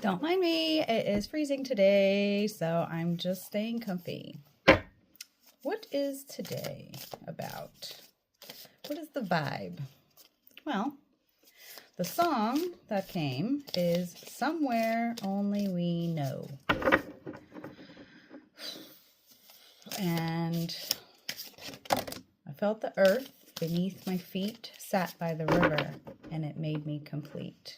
Don't mind me, it is freezing today, so I'm just staying comfy. What is today about? What is the vibe? Well, the song that came is Somewhere Only We Know. And I felt the earth beneath my feet sat by the river, and it made me complete.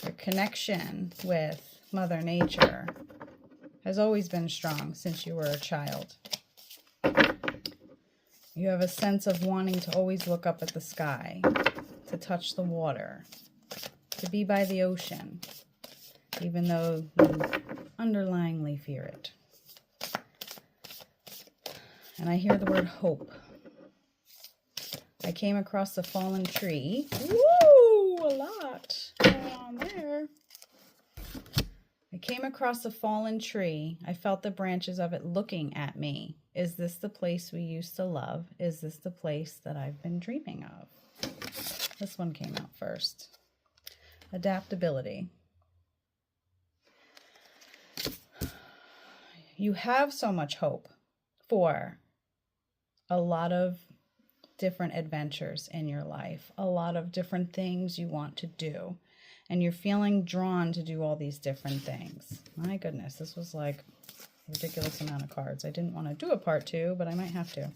Your connection with Mother Nature has always been strong since you were a child. You have a sense of wanting to always look up at the sky, to touch the water, to be by the ocean, even though you underlyingly fear it. And I hear the word hope. I came across a fallen tree. Woo! A lot going on there. I came across a fallen tree. I felt the branches of it looking at me. Is this the place we used to love? Is this the place that I've been dreaming of? This one came out first. Adaptability. You have so much hope for a lot of different adventures in your life, a lot of different things you want to do, and you're feeling drawn to do all these different things. My goodness, this was like a ridiculous amount of cards. I didn't want to do a part 2, but I might have to.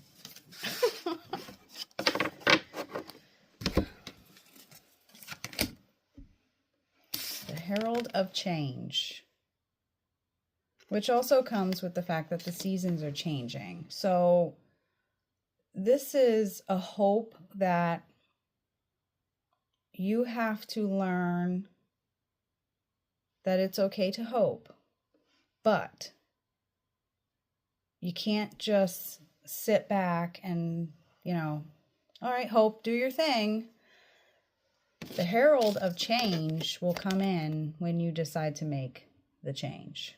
The Herald of Change, which also comes with the fact that the seasons are changing. So this is a hope that you have to learn that it's okay to hope, but you can't just sit back and, all right, hope, do your thing. The herald of change will come in when you decide to make the change.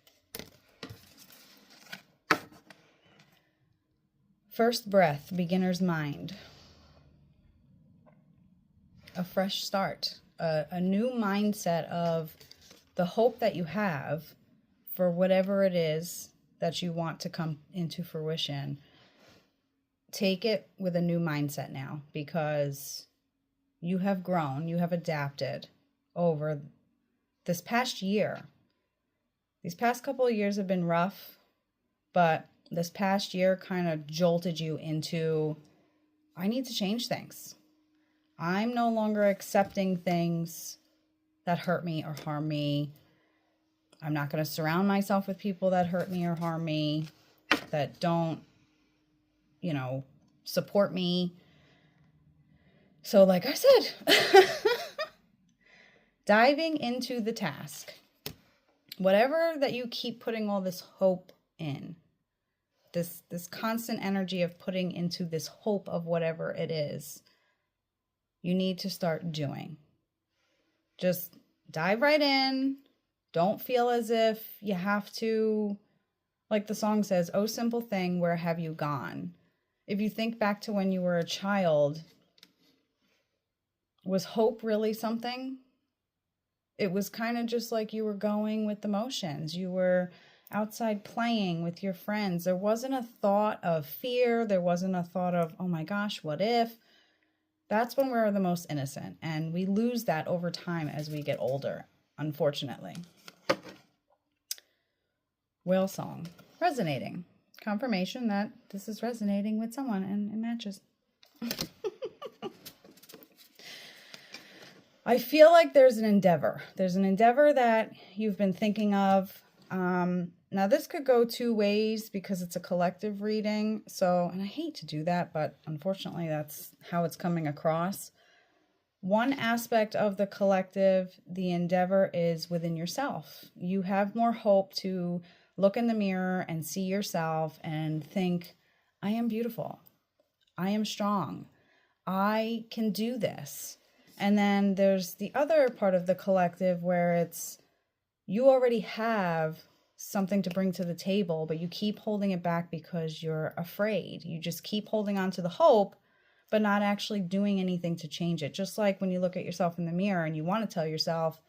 First breath, beginner's mind. A fresh start, a new mindset of the hope that you have for whatever it is that you want to come into fruition. Take it with a new mindset now, because you have grown, you have adapted over this past year. These past couple of years have been rough, but this past year kind of jolted you into, I need to change things. I'm no longer accepting things that hurt me or harm me. I'm not going to surround myself with people that hurt me or harm me, that don't, support me. So like I said, diving into the task, whatever that you keep putting all this hope in, this constant energy of putting into this hope of whatever it is, you need to start doing. Just dive right in. Don't feel as if you have to, like the song says, oh, simple thing, where have you gone? If you think back to when you were a child, was hope really something? It was kind of just like you were going with the motions. You were outside playing with your friends. There wasn't a thought of fear. There wasn't a thought of, oh my gosh, what if? That's when we're the most innocent, and we lose that over time as we get older, unfortunately. Whale song, resonating. Confirmation that this is resonating with someone and it matches. I feel like there's an endeavor. There's an endeavor that you've been thinking of. Now, this could go 2 ways because it's a collective reading. So, and I hate to do that, but unfortunately, that's how it's coming across. One aspect of the collective, the endeavor, is within yourself. You have more hope to look in the mirror and see yourself and think, I am beautiful. I am strong. I can do this. And then there's the other part of the collective where it's you already have something to bring to the table, but you keep holding it back because you're afraid. You just keep holding on to the hope, but not actually doing anything to change it. Just like when you look at yourself in the mirror and you want to tell yourself,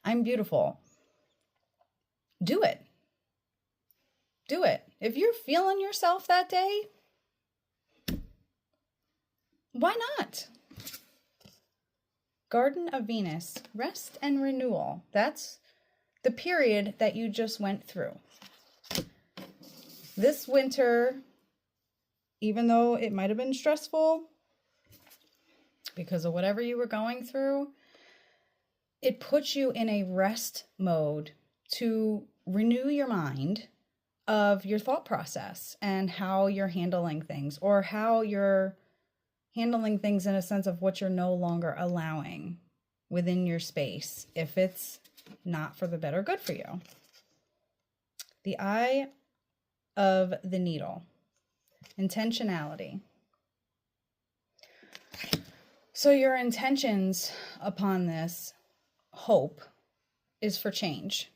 I'm beautiful. do it. Do it. If you're feeling yourself that day, why not? Garden of Venus, rest and renewal. That's the period that you just went through. This winter, even though it might have been stressful because of whatever you were going through, it puts you in a rest mode to renew your mind of your thought process and how you're handling things, or how you're handling things in a sense of what you're no longer allowing within your space if it's not for the better good for you. The Eye of the Needle. Intentionality. So your intentions upon this hope is for change.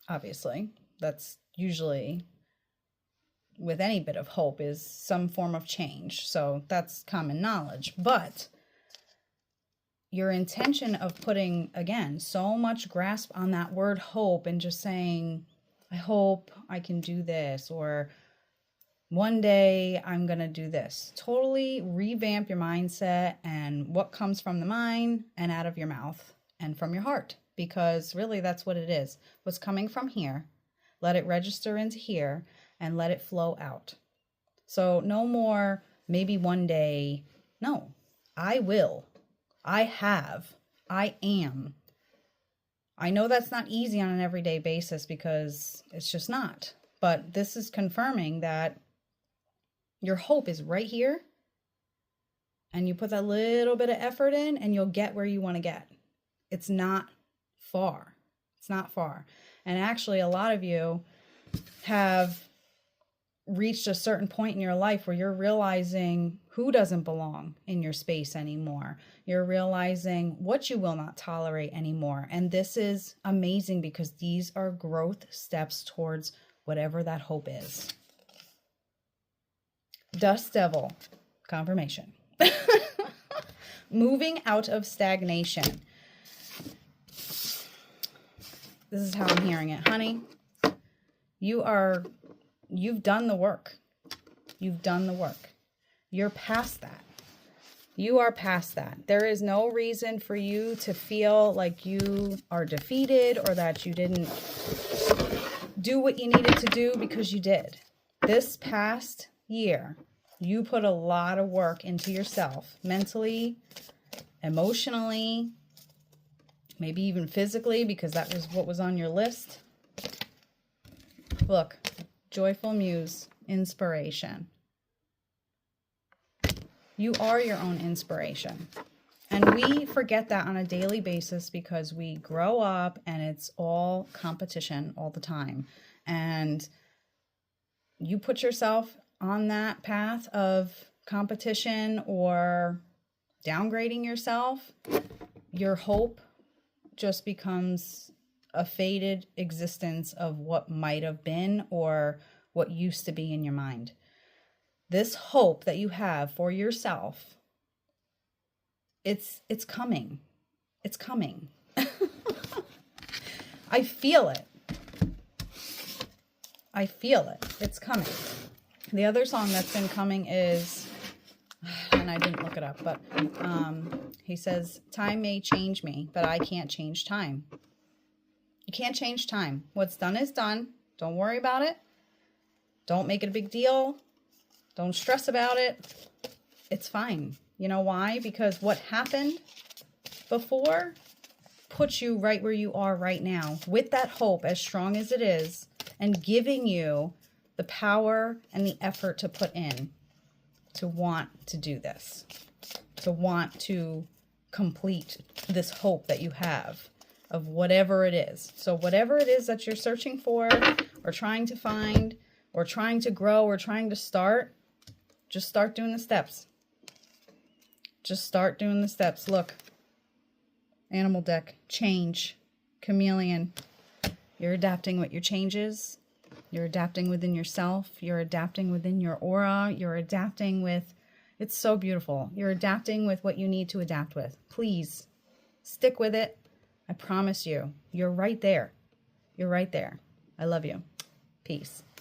Obviously, that's usually with any bit of hope is some form of change. So that's common knowledge. But your intention of putting, again, so much grasp on that word hope and just saying, I hope I can do this, or one day I'm going to do this. Totally revamp your mindset and what comes from the mind and out of your mouth and from your heart, because really that's what it is. What's coming from here, let it register into here and let it flow out. So no more, maybe one day. No, I will. I have. I am. I know that's not easy on an everyday basis because it's just not. But this is confirming that your hope is right here. And you put that little bit of effort in and you'll get where you want to get. It's not far. It's not far. And actually, a lot of you have reached a certain point in your life where you're realizing who doesn't belong in your space anymore. You're realizing what you will not tolerate anymore. And this is amazing because these are growth steps towards whatever that hope is. Dust Devil, confirmation. Moving out of stagnation. This is how I'm hearing it. Honey, you've done the work. You've done the work. You're past that. You are past that. There is no reason for you to feel like you are defeated or that you didn't do what you needed to do, because you did. This past year, you put a lot of work into yourself, mentally, emotionally, maybe even physically, because that was what was on your list. Look, Joyful Muse, inspiration. You are your own inspiration. And we forget that on a daily basis because we grow up and it's all competition all the time. And you put yourself on that path of competition or downgrading yourself, your hope just becomes a faded existence of what might have been or what used to be in your mind. This hope that you have for yourself, it's coming. It's coming. I feel it. I feel it. It's coming. The other song that's been coming is, and I didn't look it up, but he says, time may change me, but I can't change time. You can't change time. What's done is done. Don't worry about it. Don't make it a big deal. Don't stress about it. It's fine. You know why? Because what happened before puts you right where you are right now, with that hope as strong as it is, and giving you the power and the effort to put in to want to do this, to want to complete this hope that you have of whatever it is. So whatever it is that you're searching for or trying to find or trying to grow or trying to start, just start doing the steps. Just start doing the steps. Look, animal deck, change, chameleon. You're adapting with your changes. You're adapting within yourself. You're adapting within your aura. You're adapting with, it's so beautiful. You're adapting with what you need to adapt with. Please stick with it. I promise you, you're right there. You're right there. I love you. Peace.